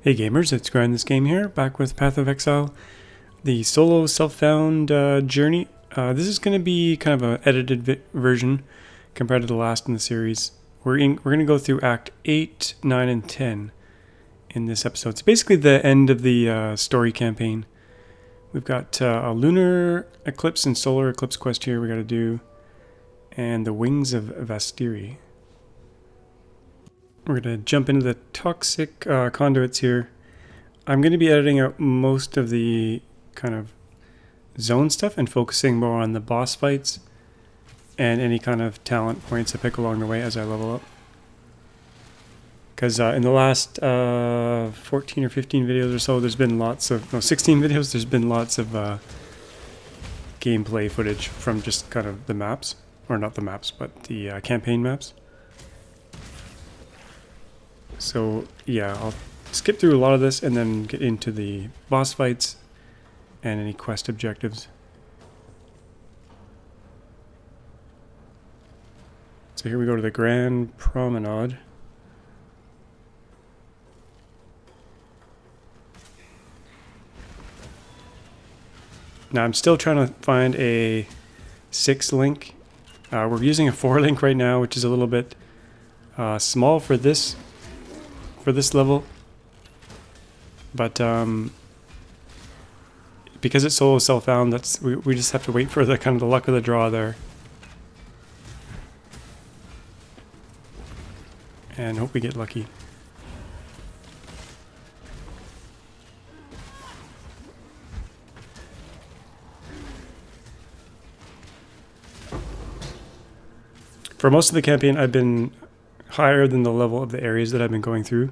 Hey gamers, it's grindthisgame here, back with Path of Exile, the solo self-found journey. This is going to be kind of an edited version compared to the last in the series. We're going to go through Act 8, 9, and 10 in this episode. It's basically the end of the story campaign. We've got a lunar eclipse and solar eclipse quest here we got to do, and the Wings of Vastiri. We're going to jump into the toxic conduits here. I'm going to be editing out most of the kind of zone stuff and focusing more on the boss fights and any kind of talent points I pick along the way as I level up. Because in the last 14 or 15 videos or so, there's been lots of, 16 videos, there's been lots of gameplay footage from just kind of the maps. Or not the maps, but the campaign maps. So yeah, I'll skip through a lot of this and then get into the boss fights and any quest objectives. So here we go to the Grand Promenade. Now I'm still trying to find a 6 link. We're using a 4 link right now, which is a little bit small for this level, but because it's solo self-found, that's we just have to wait for the kind of the luck of the draw there, and hope we get lucky. For most of the campaign, I've been higher than the level of the areas that I've been going through,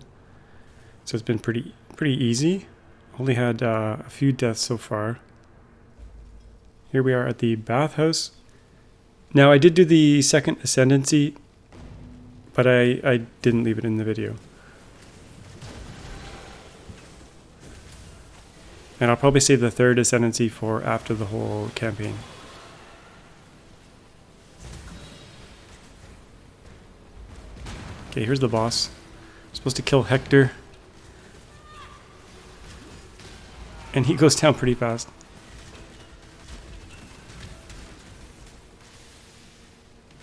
so it's been pretty easy. Only had a few deaths so far. Here we are at the bathhouse. Now I did do the second ascendancy, but I didn't leave it in the video, and I'll probably save the third ascendancy for after the whole campaign. Okay, here's the boss. I'm supposed to kill Hector. And he goes down pretty fast.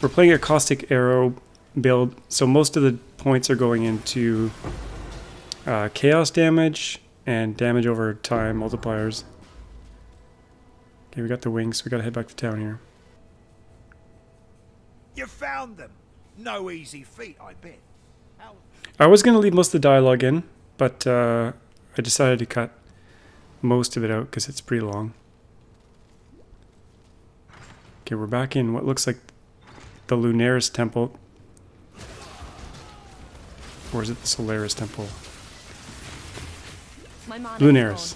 We're playing a caustic arrow build, so most of the points are going into chaos damage and damage over time multipliers. Okay, we got the wings, so we gotta head back to town here. You found them. No easy feat, I bet. I was going to leave most of the dialogue in, but I decided to cut most of it out because it's pretty long. Okay, we're back in what looks like the Lunaris temple. Or is it the Solaris temple? Lunaris.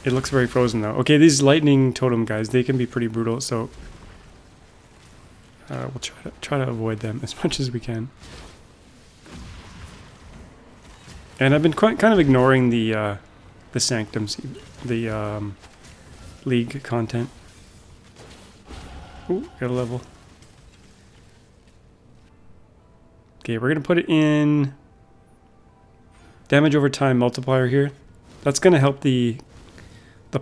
It looks very frozen though. Okay, these lightning totem guys, they can be pretty brutal, so we'll try to avoid them as much as we can. And I've been kind of ignoring the sanctums, the league content. Ooh, got a level. Okay, we're gonna put it in damage over time multiplier here. That's gonna help the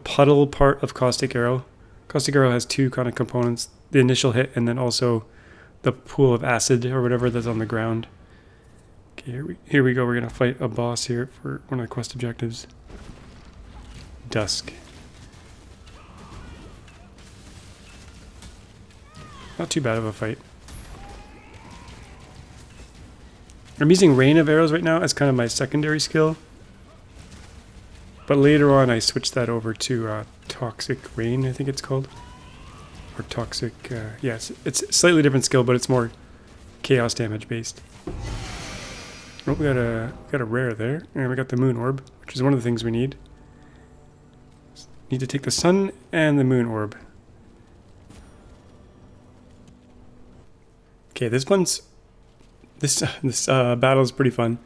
puddle part of caustic arrow. Caustic arrow has two kind of components: the initial hit, and then also the pool of acid or whatever that's on the ground. Okay, here we go. We're gonna fight a boss here for one of the quest objectives. Dusk. Not too bad of a fight. I'm using Rain of Arrows right now as kind of my secondary skill, but later on I switched that over to Toxic Rain, I think it's called. Or Toxic, yeah, it's a slightly different skill, but it's more chaos damage based. Oh, we got a rare there, and we got the moon orb, which is one of the things we need. Need to take the sun and the moon orb. Okay, this battle is pretty fun.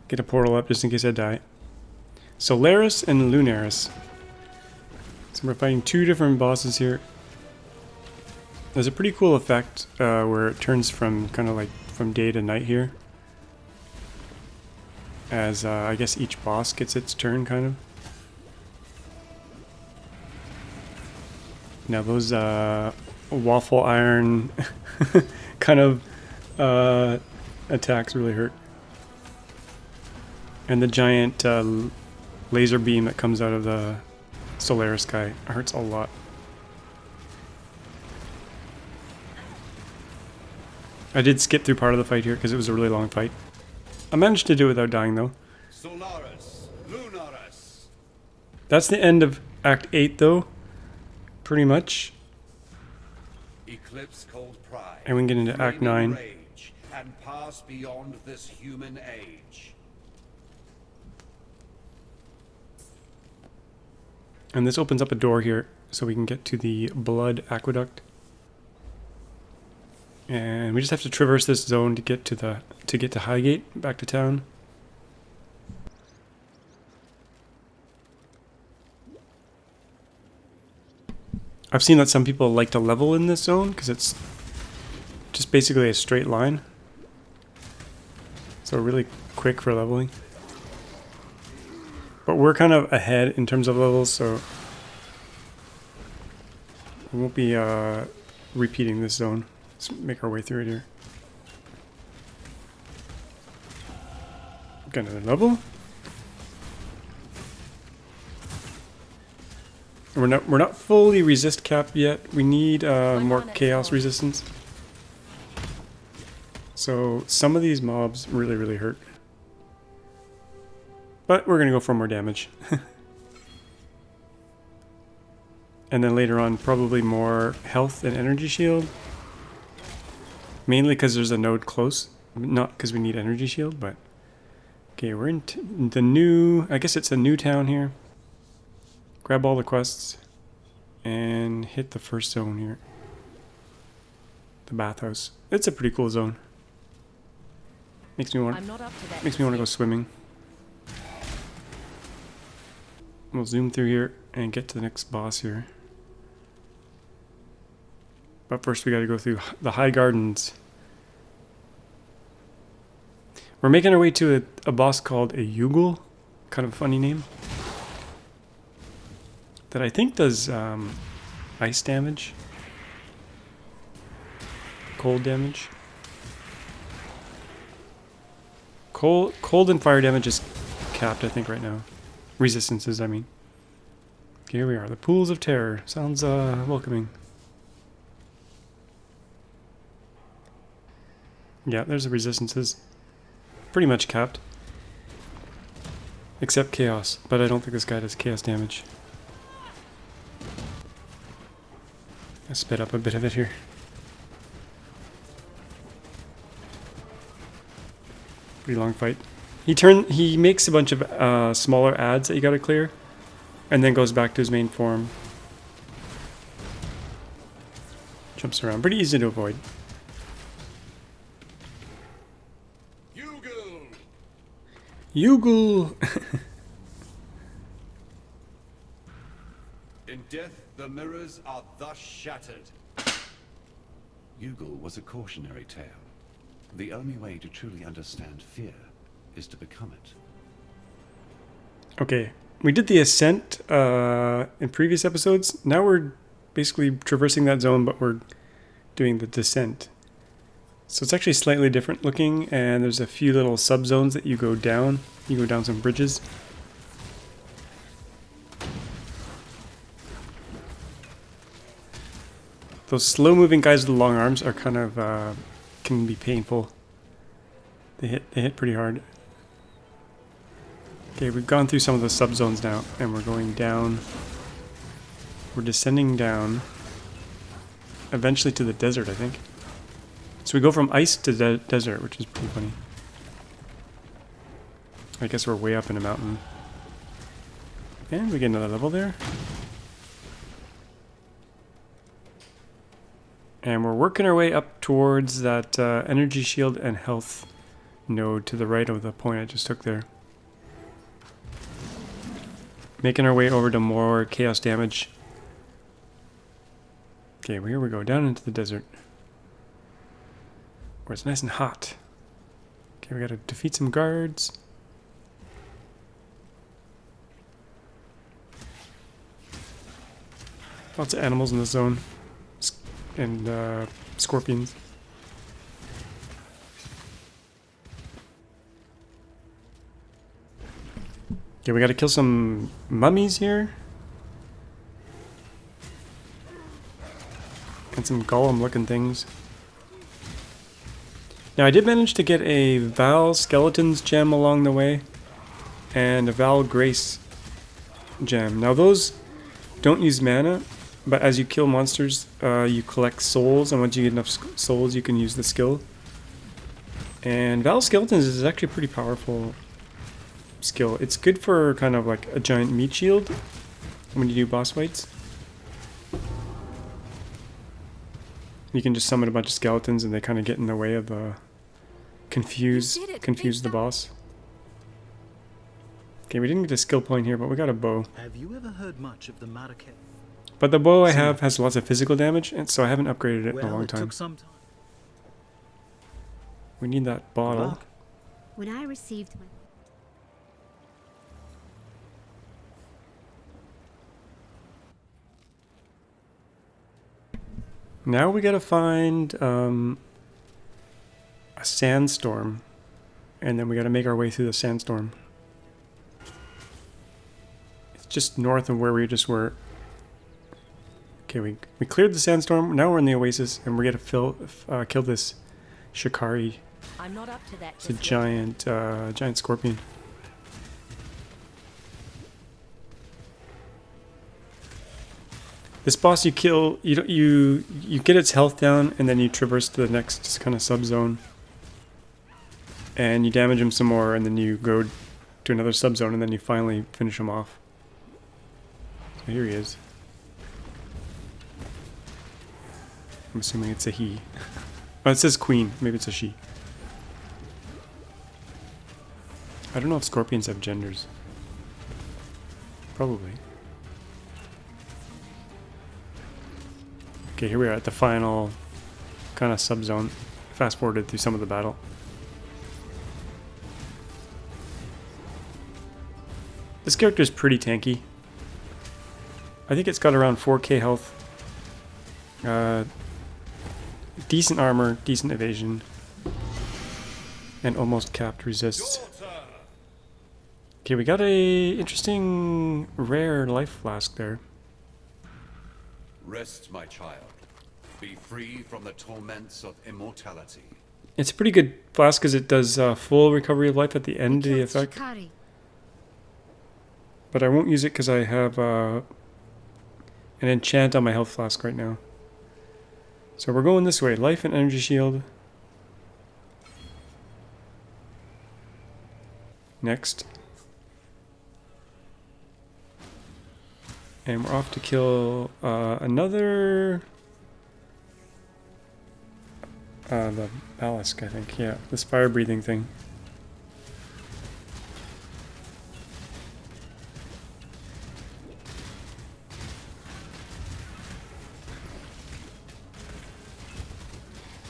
Get a portal up just in case I die. Solaris and Lunaris. So we're fighting two different bosses here. There's a pretty cool effect where it turns from kind of like from day to night here. as I guess each boss gets its turn, kind of. Now those waffle iron kind of attacks really hurt. And the giant laser beam that comes out of the Solaris guy hurts a lot. I did skip through part of the fight here because it was a really long fight. I managed to do it without dying though. Solaris, Lunaris. That's the end of Act 8 though. Pretty much. Eclipse cold pride. And we can get into Act 9. Rage and pass beyond this human age. And this opens up a door here so we can get to the Blood Aqueduct. And we just have to traverse this zone to get to Highgate, back to town. I've seen that some people like to level in this zone because it's just basically a straight line. So really quick for leveling. But we're kind of ahead in terms of levels, so we won't be repeating this zone. Let's make our way through it here. Got another level. We're not fully resist capped yet. We need more chaos resistance. So some of these mobs really hurt. But we're gonna go for more damage. And then later on probably more health and energy shield. Mainly because there's a node close. Not because we need energy shield, but... Okay, we're in the new... I guess it's a new town here. Grab all the quests. And hit the first zone here. The bathhouse. It's a pretty cool zone. Makes me want to go swimming. We'll zoom through here and get to the next boss here. But first we gotta go through the High Gardens. We're making our way to a boss called a Yugul. Kind of a funny name. That I think does ice damage. Cold damage. Cold and fire damage is capped, I think, right now. Resistances, I mean. Here we are, the Pools of Terror. Sounds welcoming. Yeah, there's the resistances. Pretty much capped. Except chaos, but I don't think this guy does chaos damage. I sped up a bit of it here. Pretty long fight. He makes a bunch of smaller ads that you gotta clear, and then goes back to his main form. Jumps around. Pretty easy to avoid. Yugul! In death, the mirrors are thus shattered. Yugul was a cautionary tale. The only way to truly understand fear is to become it. Okay, we did the ascent in previous episodes. Now we're basically traversing that zone, but we're doing the descent. So it's actually slightly different looking, and there's a few little sub-zones that you go down. You go down some bridges. Those slow-moving guys with the long arms are kind of can be painful. They hit pretty hard. Okay, we've gone through some of the sub-zones now, and we're going down. We're descending down. Eventually to the desert, I think. So we go from ice to desert, which is pretty funny. I guess we're way up in a mountain. And we get another level there. And we're working our way up towards that energy shield and health node to the right of the point I just took there. Making our way over to more chaos damage. Okay, well, here we go, down into the desert. Where it's nice and hot. Okay, we gotta defeat some guards. Lots of animals in the zone. And scorpions. Okay, we gotta kill some mummies here. And some golem looking things. Now I did manage to get a Val Skeletons gem along the way. And a Val Grace gem. Now those don't use mana, but as you kill monsters, you collect souls, and once you get enough souls, you can use the skill. And Val Skeletons is actually a pretty powerful skill. It's good for kind of like a giant meat shield when you do boss fights. You can just summon a bunch of skeletons, and they kind of get in the way of confuse the boss. Okay, we didn't get a skill point here, but we got a bow. Have you ever heard much of the Marauder? But the bow I have has lots of physical damage, and so I haven't upgraded it in a long time. Took some time. We need that bottle. When I received my... Now we gotta find a sandstorm, and then we gotta make our way through the sandstorm. It's just north of where we just were. Okay, we cleared the sandstorm. Now we're in the oasis, and we're gonna kill this Shikari. I'm not up to that. It's a giant scorpion. This boss you kill, you get its health down, and then you traverse to the next kind of subzone. And you damage him some more, and then you go to another subzone, and then you finally finish him off. So here he is. I'm assuming it's a he. Oh, it says queen. Maybe it's a she. I don't know if scorpions have genders. Probably. Okay, here we are at the final kind of subzone. Fast forwarded through some of the battle. This character is pretty tanky. I think it's got around 4k health. Decent armor, decent evasion, and almost capped resists. Okay, we got a interesting rare life flask there. Rest, my child. Be free from the torments of immortality. It's a pretty good flask because it does full recovery of life at the end of the effect. Shikari. But I won't use it because I have an enchant on my health flask right now. So we're going this way. Life and energy shield. Next. And we're off to kill another... the Balisk, I think. Yeah, this fire-breathing thing.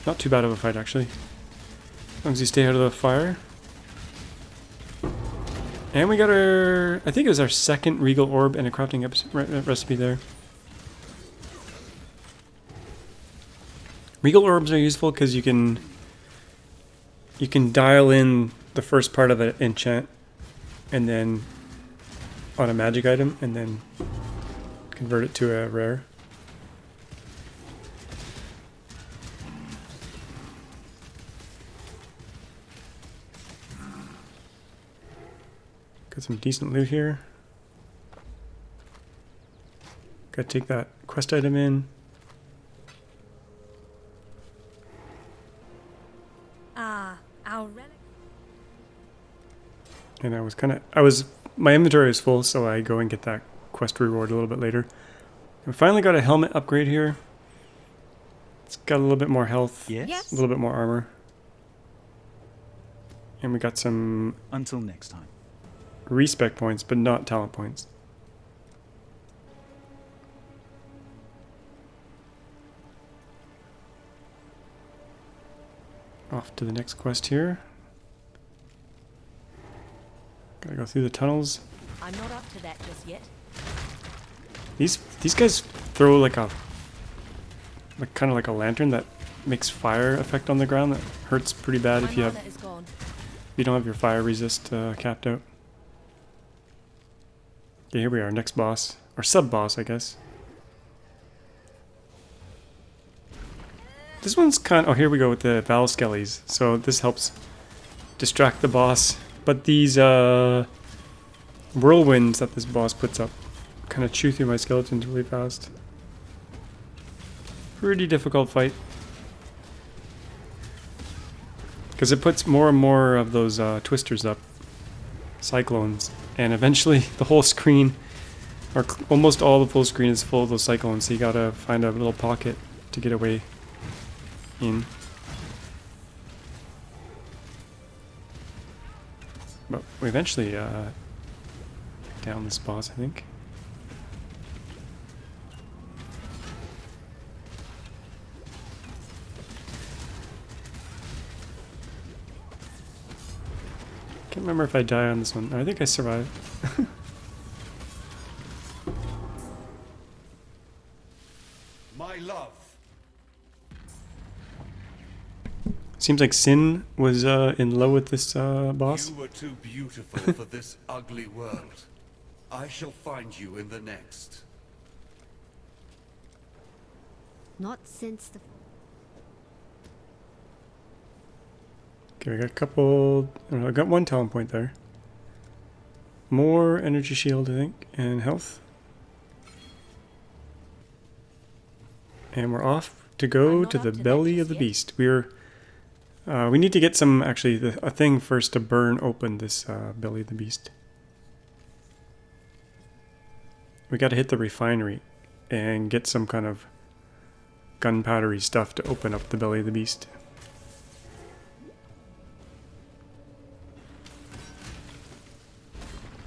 Not too bad of a fight, actually. As long as you stay out of the fire. And we got our... I think it was our second Regal Orb and a crafting recipe there. Regal Orbs are useful because you can dial in the first part of an enchant and then on a magic item and then convert it to a rare. Got some decent loot here. Gotta take that quest item in. Our relic. And my inventory was full, so I go and get that quest reward a little bit later. We finally got a helmet upgrade here. It's got a little bit more health. Yes. A little bit more armor. And we got some Until next time. respec points, but not talent points. Off to the next quest here. Gotta go through the tunnels. I'm not up to that just yet. These guys throw like a kind of like a lantern that makes fire effect on the ground that hurts pretty bad My if you mana is gone. don't have your fire resist capped out. Okay, here we are, next boss or sub boss, I guess. This one's kind. Oh, here we go with the Val Skellies. So this helps distract the boss, but these whirlwinds that this boss puts up kind of chew through my skeletons really fast. Pretty difficult fight. Because it puts more and more of those twisters up. Cyclones. And eventually the whole screen, or almost all the full screen is full of those cyclones. So you gotta find a little pocket to get away in. But we eventually down this boss, I think. Can't remember if I die on this one. I think I survived. My love. Seems like Sin was in love with this boss. You were too beautiful for this ugly world. I shall find you in the next. Not since the Okay, we got a couple. I got one talent point there. More energy shield, I think, and health. And we're off to go to the belly of the beast. We need to get some, actually, a thing first to burn open this belly of the beast. We got to hit the refinery and get some kind of gunpowdery stuff to open up the belly of the beast.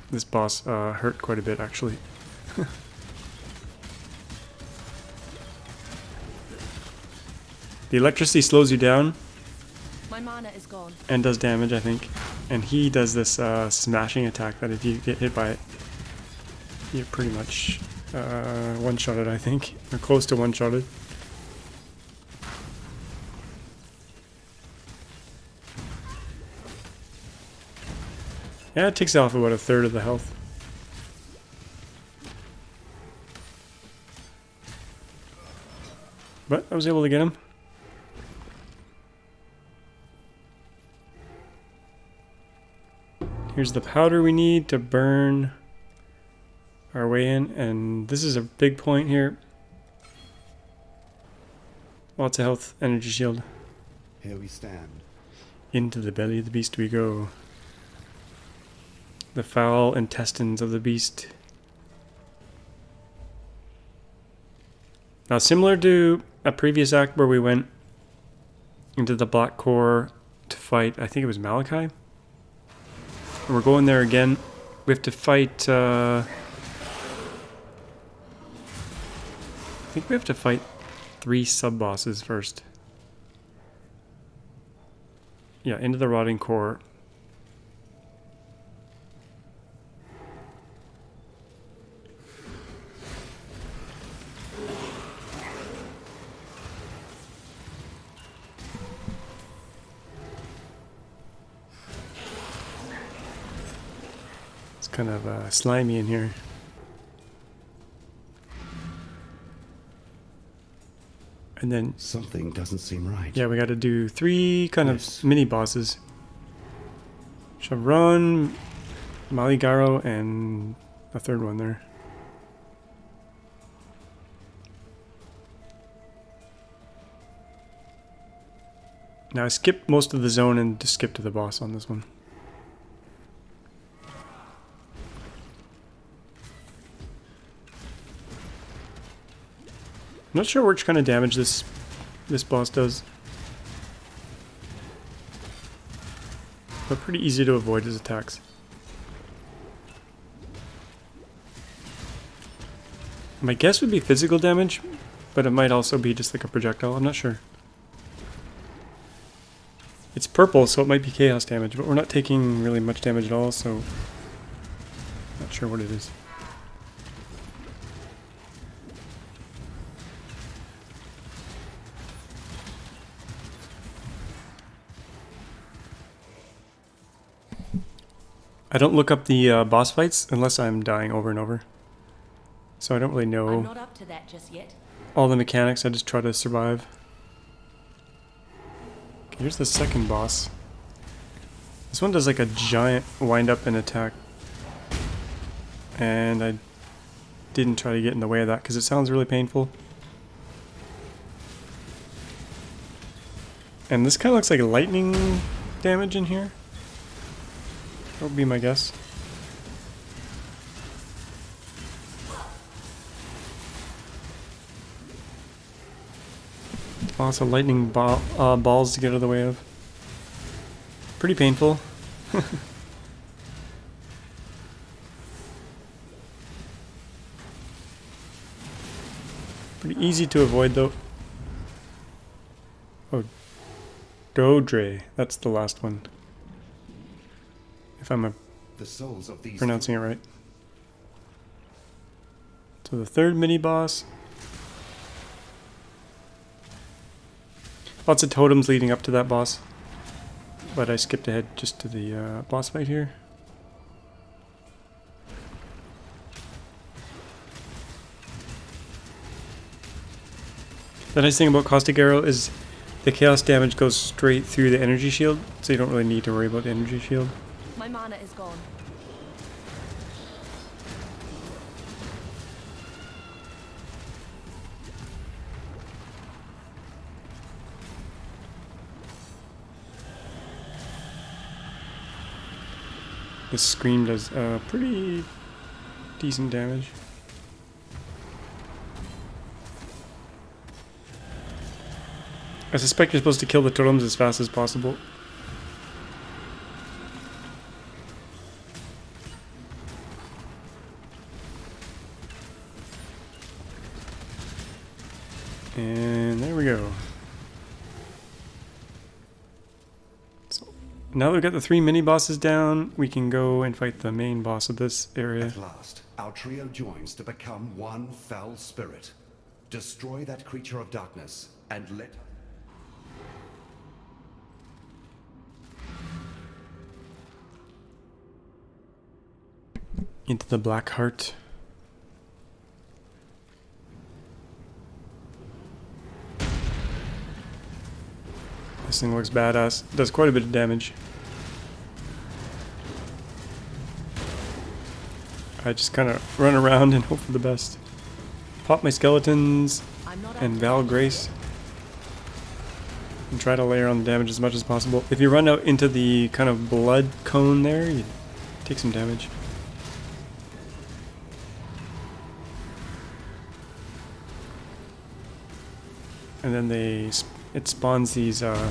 This boss hurt quite a bit, actually. The electricity slows you down My mana is gone. and does damage, I think. And he does this smashing attack that if you get hit by it, you're pretty much one-shotted, I think. Or close to one-shotted. Yeah, it takes off about a third of the health. But I was able to get him. Here's the powder we need to burn our way in, and this is a big point here. Lots of health, energy shield. Here we stand. Into the belly of the beast we go. The foul intestines of the beast. Now, similar to a previous act where we went into the Black Core to fight, I think it was Malachi. And we're going there again. We have to fight, I think we have to fight 3 sub-bosses first. Yeah, into the Rotting Core. Kind of slimy in here. And then Something doesn't seem right. yeah, we got to do 3 kind Yes. of mini bosses. Chevron, Maligaro, and a third one there. Now I skipped most of the zone and just skipped to the boss on this one. I'm not sure which kind of damage this boss does. But pretty easy to avoid his attacks. My guess would be physical damage, but it might also be just like a projectile, I'm not sure. It's purple, so it might be chaos damage, but we're not taking really much damage at all, so not sure what it is. I don't look up the boss fights unless I'm dying over and over. So I don't really I'm know not up to that just yet. all the mechanics. I just try to survive. Okay, here's the second boss. This one does like a giant wind up and attack. And I didn't try to get in the way of that because it sounds really painful. And this kind of looks like lightning damage in here. That would be my guess. Lots of lightning balls to get out of the way of. Pretty painful. Pretty easy to avoid though. Oh, Dodre. That's the last one. If I'm The souls of these pronouncing it right. So the third mini boss. Lots of totems leading up to that boss. But I skipped ahead just to the boss fight here. The nice thing about Caustic Arrow is the chaos damage goes straight through the energy shield, so you don't really need to worry about the energy shield. My mana is gone. This scream does pretty decent damage. I suspect you're supposed to kill the totems as fast as possible. And there we go. So now that we've got the 3 mini bosses down, we can go and fight the main boss of this area. At last, our trio joins to become one foul spirit. Destroy that creature of darkness, and let... Into the Black Heart. This thing looks badass. Does quite a bit of damage. I just kind of run around and hope for the best. Pop my skeletons I'm not and up Val Grace. And try to layer on the damage as much as possible. If you run out into the kind of blood cone there, you take some damage. And then it spawns these ads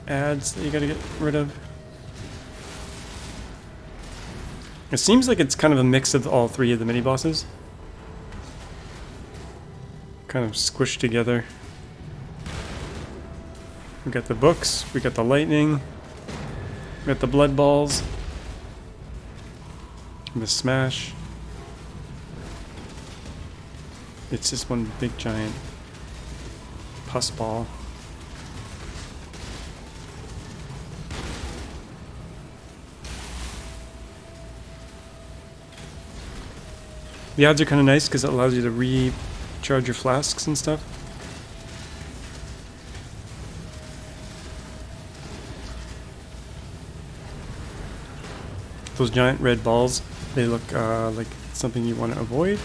that you gotta get rid of. It seems like it's kind of a mix of all 3 of the mini bosses. Kind of squished together. We got the books, we got the lightning, we got the blood balls, and the smash. It's just one big giant pus ball. The odds are kind of nice because it allows you to recharge your flasks and stuff. Those giant red balls, they look like something you want to avoid.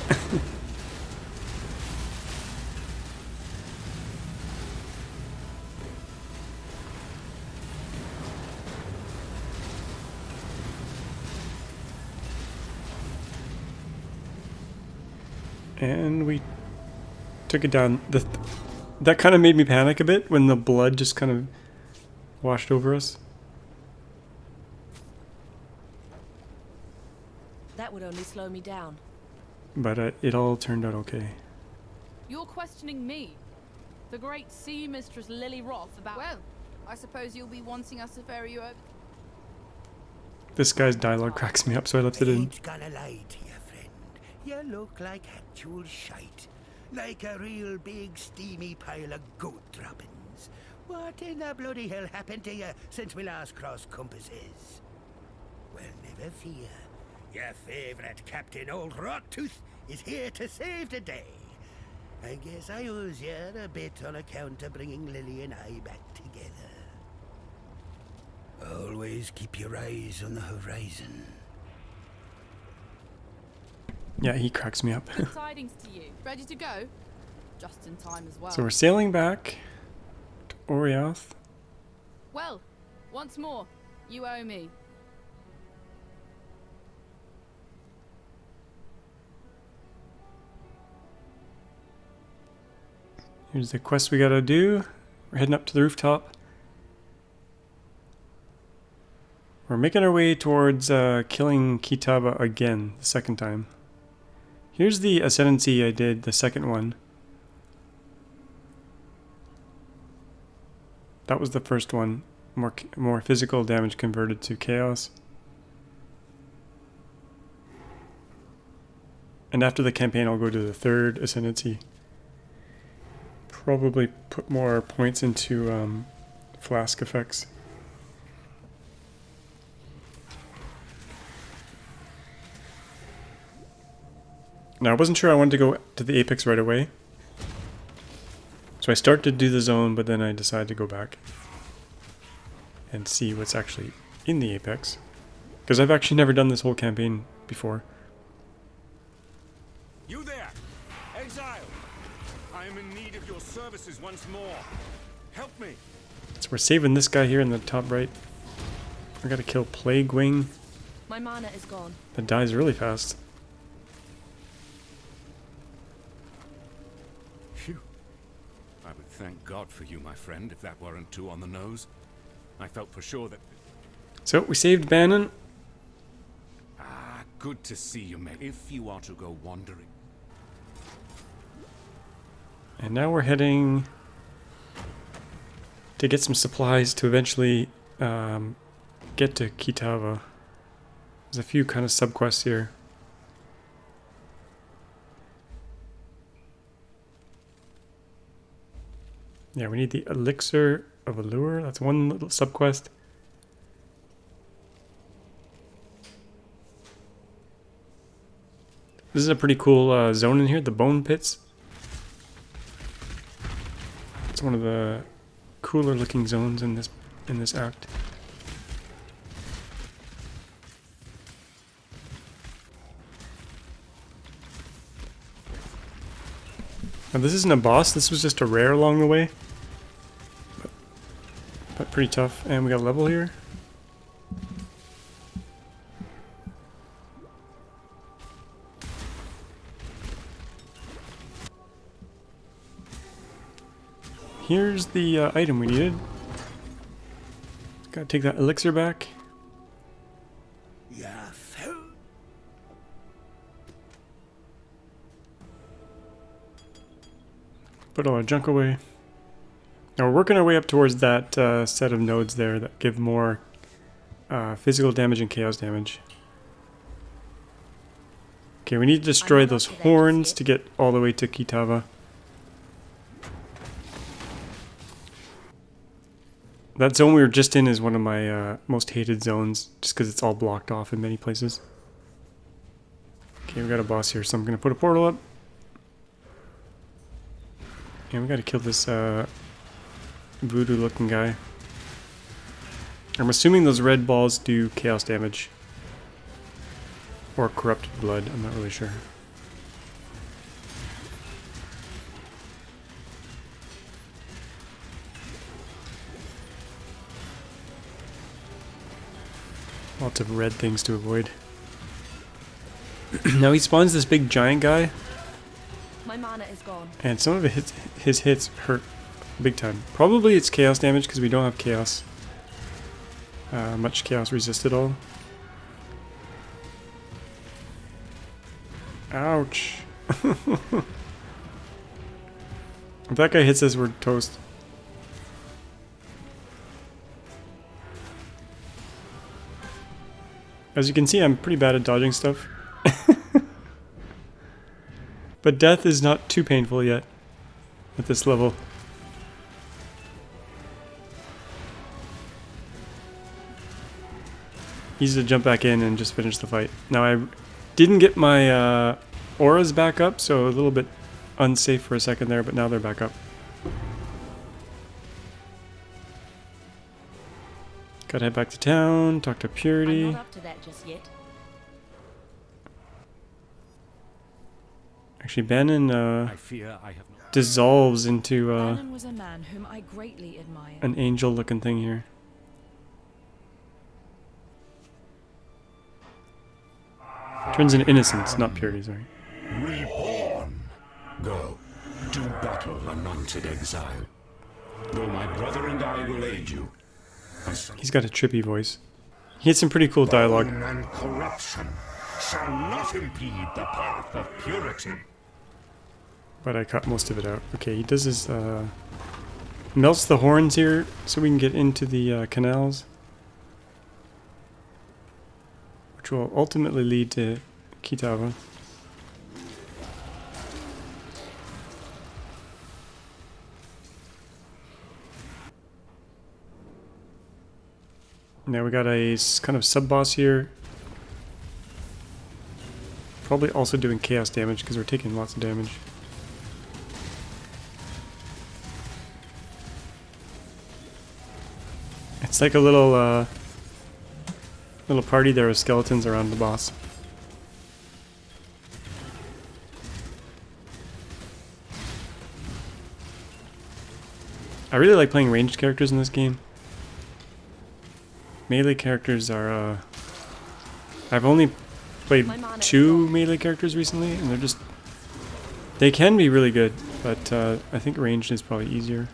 And we took it down. That kind of made me panic a bit when the blood just kind of washed over us. That would only slow me down. But it all turned out okay. You're questioning me, the great sea mistress Lily Roth, about... Well, I suppose you'll be wanting us to ferry you over. This guy's dialogue cracks me up, so I left it in. Ain't gonna lie to you, friend. You look like actual shite. Like a real big steamy pile of goat droppings. What in the bloody hell happened to you since we last crossed compasses? Well, never fear. Your favorite Captain Old Rottooth is here to save the day. I guess I owes you a bit on account of bringing Lily and I back together. Always keep your eyes on the horizon. Yeah, he cracks me up. Good tidings to you. Ready to go? Just in time as well. So we're sailing back to Oriath. Well, once more, you owe me. Here's the quest we gotta do. We're heading up to the rooftop. We're making our way towards killing Kitava again, the second time. Here's the ascendancy I did, the second one. That was the first one. More physical damage converted to chaos. And after the campaign, I'll go to the third ascendancy. Probably put more points into flask effects. Now I wasn't sure I wanted to go to the apex right away. So I started to do the zone, but then I decided to go back and see what's actually in the apex. Because I've actually never done this whole campaign before. You there, Exile! I am in need of your services once more. Help me! So we're saving this guy here in the top right. I gotta kill Plague Wing. My mana is gone. That dies really fast. Phew. I would thank God for you, my friend, if that weren't too on the nose. I felt for sure that... So we saved Bannon. Ah, good to see you, mate. If you are to go wandering... And now we're heading to get some supplies to eventually get to Kitava. There's a few kind of subquests here. Yeah, we need the Elixir of Allure. That's one little subquest. This is a pretty cool zone in here, the Bone Pits. It's one of the cooler looking zones in this act. Now this isn't a boss, this was just a rare along the way. But pretty tough. And we got a level here. Here's the item we needed. Gotta take that elixir back. Yeah, Put all our junk away. Now we're working our way up towards that set of nodes there that give more physical damage and chaos damage. Okay, we need to destroy those horns to get all the way to Kitava. That zone we were just in is one of my most hated zones, just because it's all blocked off in many places. Okay, we got a boss here, so I'm going to put a portal up. And we got to kill this voodoo-looking guy. I'm assuming those red balls do chaos damage. Or corrupted blood, I'm not really sure. Lots of red things to avoid. Now he spawns this big giant guy. My mana is gone. And some of his hits hurt big time. Probably it's chaos damage because we don't have chaos. Much chaos resist at all. Ouch. If that guy hits us, we're toast. As you can see, I'm pretty bad at dodging stuff. But death is not too painful yet at this level. easy to jump back in and just finish the fight. Now I didn't get my auras back up, so a little bit unsafe for a second there, but now they're back up. Gotta head back to town, talk to Purity. I'm not up to that just yet. Actually, Bannon I fear I have not. dissolves into Bannon was a man whom I greatly admire. an angel-looking thing here. Turns into innocence, not purity, sorry. Reborn. Go. Do battle, anointed exile. Though my brother and I will aid you. He's got a trippy voice. He had some pretty cool dialogue. Bone and corruption shall not impede the path of purity. But I cut most of it out. Okay, he does his, melts the horns here so we can get into the canals. Which will ultimately lead to Kitava. Now we got a kind of sub-boss here. Probably also doing chaos damage because we're taking lots of damage. It's like a little party there with skeletons around the boss. I really like playing ranged characters in this game. Melee characters are, I've only played 2 melee characters recently, and they're just, they can be really good, but I think ranged is probably easier.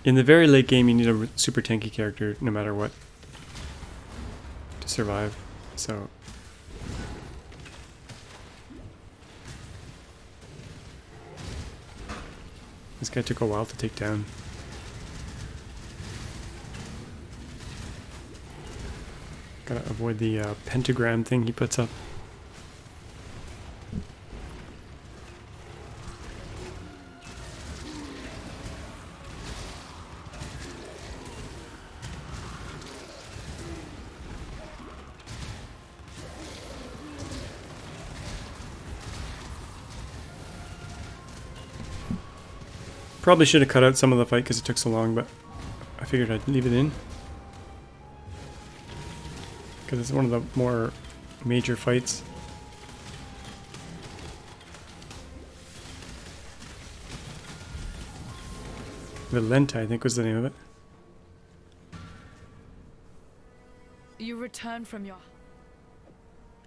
In the very late game, you need a super tanky character, no matter what, to survive, so... This guy took a while to take down. Gotta avoid the pentagram thing he puts up. Probably should have cut out some of the fight because it took so long, but I figured I'd leave it in. Because it's one of the more major fights. Valenta, I think was the name of it. You return from your...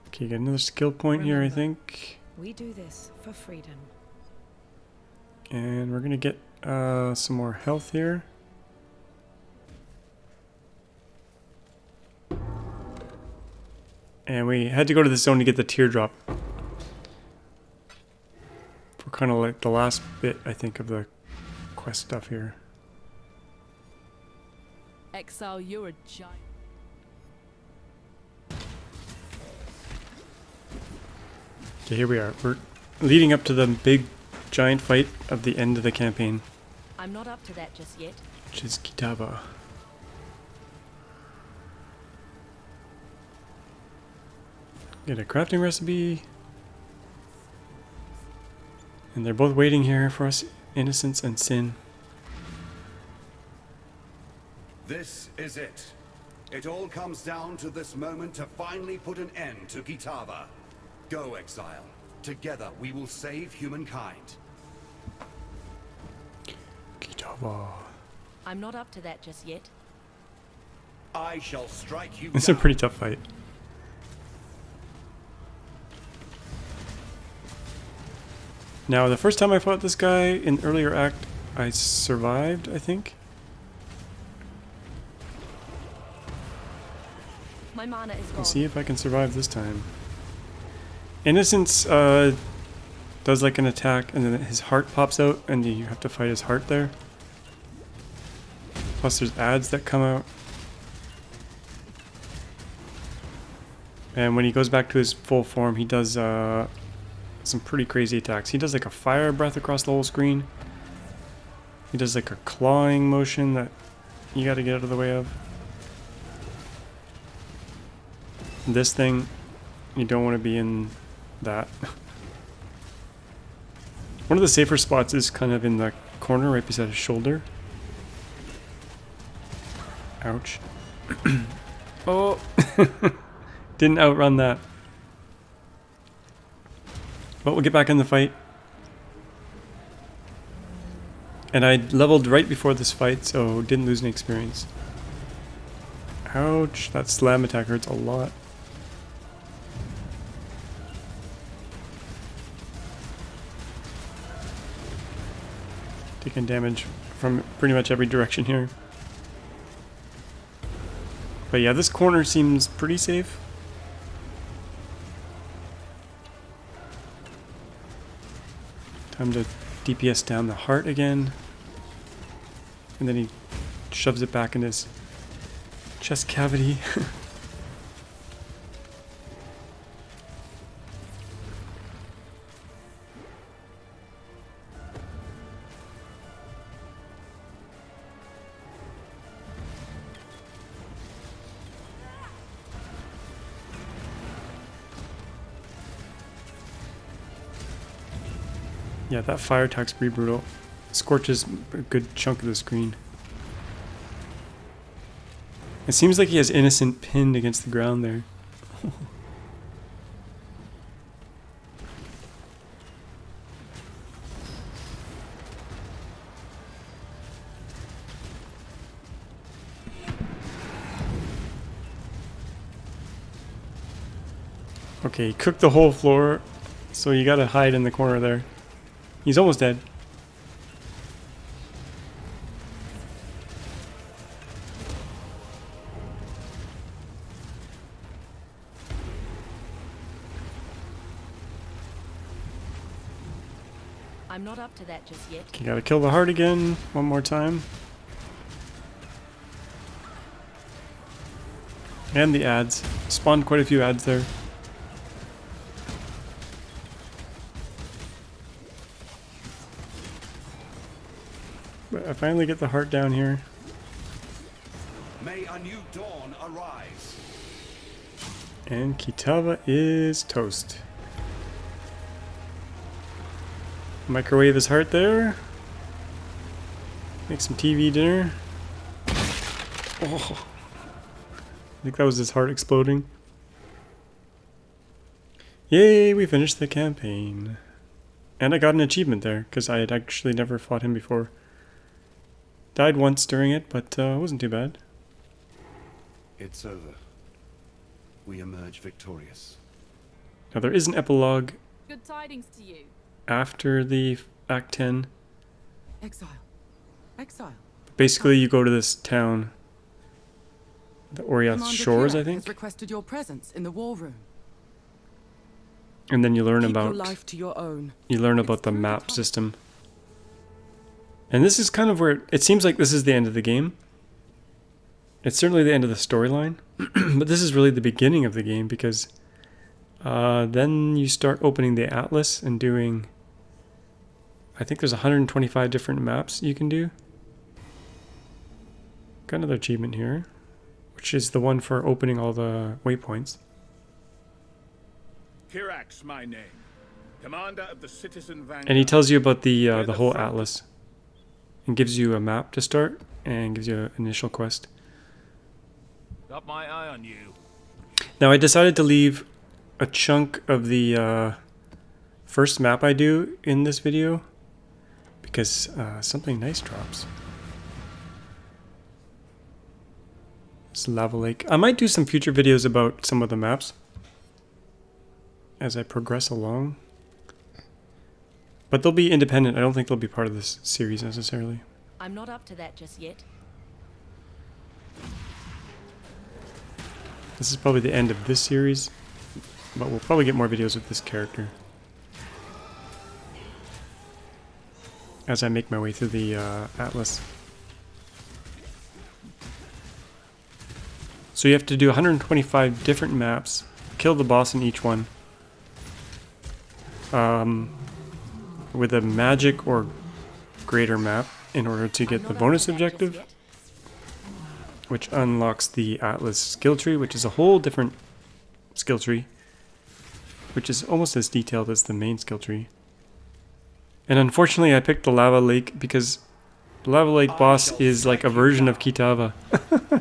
Okay, got another skill point here, I think. We do this for freedom. And we're gonna get some more health here. And we had to go to the zone to get the teardrop. For kind of like the last bit, I think, of the quest stuff here. Exile, you're a giant. Okay, here we are. We're leading up to the big giant fight of the end of the campaign, I'm not up to that just yet. which is Kitava. Get a crafting recipe. And they're both waiting here for us, innocence and sin. This is it. It all comes down to this moment to finally put an end to Kitava. Go, Exile. Together we will save humankind. Kitava. I'm not up to that just yet. I shall strike you It's a down. pretty tough fight. Now, the first time I fought this guy in the earlier act, I survived, I think. My mana is gone. Let's see if I can survive this time. Innocence does like an attack, and then his heart pops out, and you have to fight his heart there. Plus there's ads that come out. And when he goes back to his full form, he does some pretty crazy attacks. He does like a fire breath across the whole screen. He does like a clawing motion that you gotta get out of the way of. This thing, you don't want to be in that. One of the safer spots is kind of in the corner right beside his shoulder. Ouch. Oh! Didn't outrun that. But we'll get back in the fight. And I leveled right before this fight, so didn't lose any experience. Ouch, that slam attack hurts a lot. Taking damage from pretty much every direction here. But yeah, this corner seems pretty safe. Time to DPS down the heart again. And then he shoves it back in his chest cavity. Yeah, that fire attack's pretty brutal. Scorches a good chunk of the screen. It seems like he has Innocent pinned against the ground there. Okay, he cooked the whole floor, so you gotta hide in the corner there. He's almost dead. I'm not up to that just yet. You gotta kill the heart again, one more time. And the ads. Spawned quite a few ads there. But I finally get the heart down here. May a new dawn arise. And Kitava is toast. Microwave his heart there. Make some TV dinner. Oh. I think that was his heart exploding. Yay, we finished the campaign. And I got an achievement there, because I had actually never fought him before. Died once during it, but it wasn't too bad. It's over. We emerge victorious. Now there is an epilogue Good tidings to you. after the Act 10. Exile. Exile. Basically, you go to this town, the Oriath Commander Shores, Kirak I think, has requested your presence in the war room. and then you learn Keep about your life to your own. the map system. And this is kind of where it seems like this is the end of the game. It's certainly the end of the storyline, but this is really the beginning of the game because then you start opening the Atlas and doing. I think there's 125 different maps you can do. Got another achievement here, which is the one for opening all the waypoints. Kirak's my name, commander of the citizen vanguard. And he tells you about the whole Atlas, and gives you a map to start, and gives you an initial quest. Got my eye on you. Now I decided to leave a chunk of the first map I do in this video, because something nice drops. It's Lava Lake. I might do some future videos about some of the maps as I progress along. But they'll be independent. I don't think they'll be part of this series necessarily. I'm not up to that just yet. This is probably the end of this series, but we'll probably get more videos with this character as I make my way through the Atlas. So you have to do 125 different maps, kill the boss in each one, with a magic or greater map. in order to get the bonus objective, which unlocks the Atlas skill tree, which is a whole different skill tree, which is almost as detailed as the main skill tree. And unfortunately I picked the Lava Lake because the Lava Lake boss is like a version of Kitava.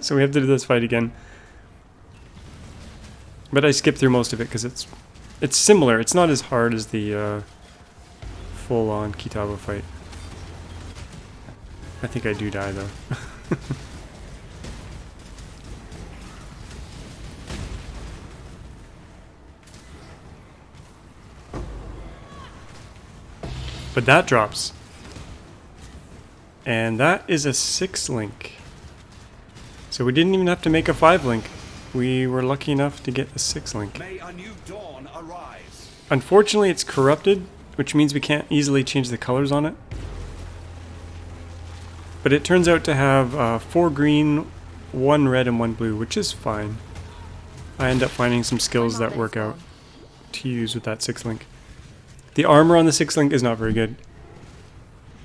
So we have to do this fight again. But I skipped through most of it because it's similar. It's not as hard as the full-on Kitava fight. I think I do die though. But that drops. And that is a 6 link. So we didn't even have to make a 5 link. We were lucky enough to get a 6 link. May a new dawn arise. Unfortunately, it's corrupted, which means we can't easily change the colors on it. But it turns out to have 4 green, 1 red, and 1 blue, which is fine. I end up finding some skills that work out to use with that 6 link. The armor on the 6 link is not very good.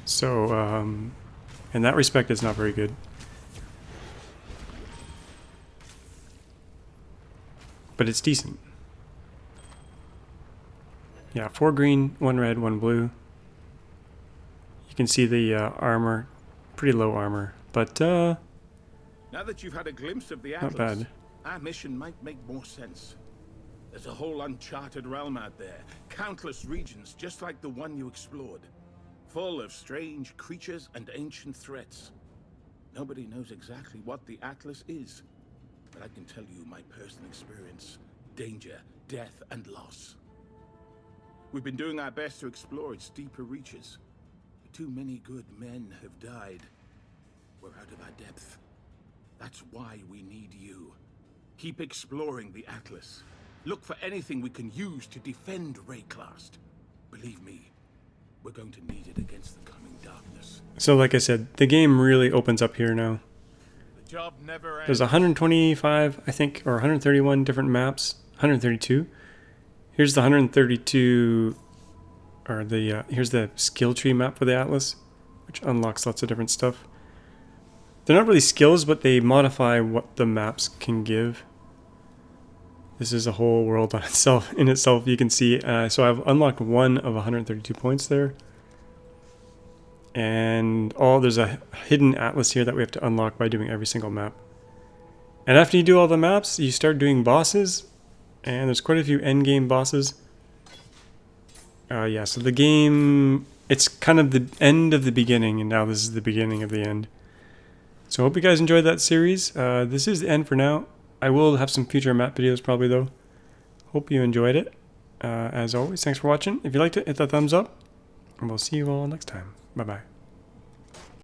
So, in that respect, it's not very good. But it's decent. Yeah, 4 green, 1 red, 1 blue. You can see the armor, pretty low armor, but now that you've had a glimpse of the Atlas, not bad. our mission might make more sense. There's a whole uncharted realm out there, countless regions just like the one you explored, full of strange creatures and ancient threats. Nobody knows exactly what the Atlas is, but I can tell you my personal experience: danger, death, and loss. We've been doing our best to explore its deeper reaches, but too many good men have died. We're out of our depth. That's why we need you. Keep exploring the Atlas. Look for anything we can use to defend Wraeclast. Believe me, we're going to need it against the coming darkness. So like I said, the game really opens up here now. The job never ends. There's 125, I think, or 131 different maps. 132. Here's the 132, or the here's the skill tree map for the Atlas, which unlocks lots of different stuff. They're not really skills, but they modify what the maps can give. This is a whole world on itself. In itself, you can see. So I've unlocked 1 of 132 points there, and there's a hidden Atlas here that we have to unlock by doing every single map. And after you do all the maps, you start doing bosses, and there's quite a few end game bosses. Yeah, so the game, it's kind of the end of the beginning, and now this is the beginning of the end. So I hope you guys enjoyed that series. This is the end for now. I will have some future map videos probably though. Hope you enjoyed it. As always, thanks for watching. If you liked it, hit that thumbs up. And we'll see you all next time. Bye-bye.